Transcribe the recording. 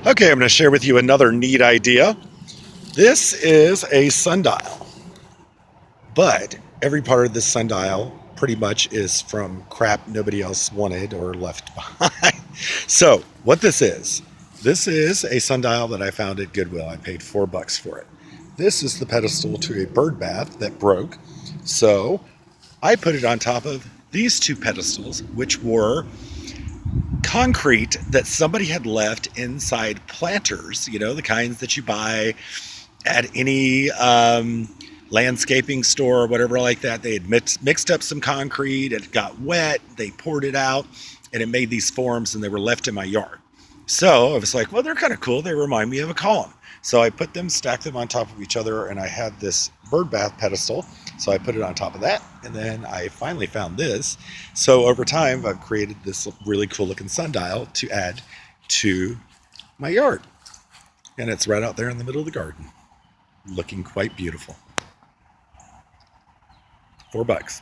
Okay, I'm going to share with you another neat idea. This is a sundial, but every part of this sundial pretty much is from crap nobody else wanted or left behind. So what this is a sundial that I found at Goodwill. I paid $4 for it. This is the pedestal to a bird bath that broke. So I put it on top of these two pedestals, which were concrete that somebody had left inside planters, you know, the kinds that you buy at any landscaping store or whatever like that. They had mixed up some concrete, it got wet, they poured it out, and it made these forms, and they were left in my yard. So I was like, well, they're kind of cool. They remind me of a column. So I put them, stacked them on top of each other, and I had this bird bath pedestal. So I put it on top of that, and then I finally found this. So over time, I've created this really cool looking sundial to add to my yard. And it's right out there in the middle of the garden, looking quite beautiful. $4.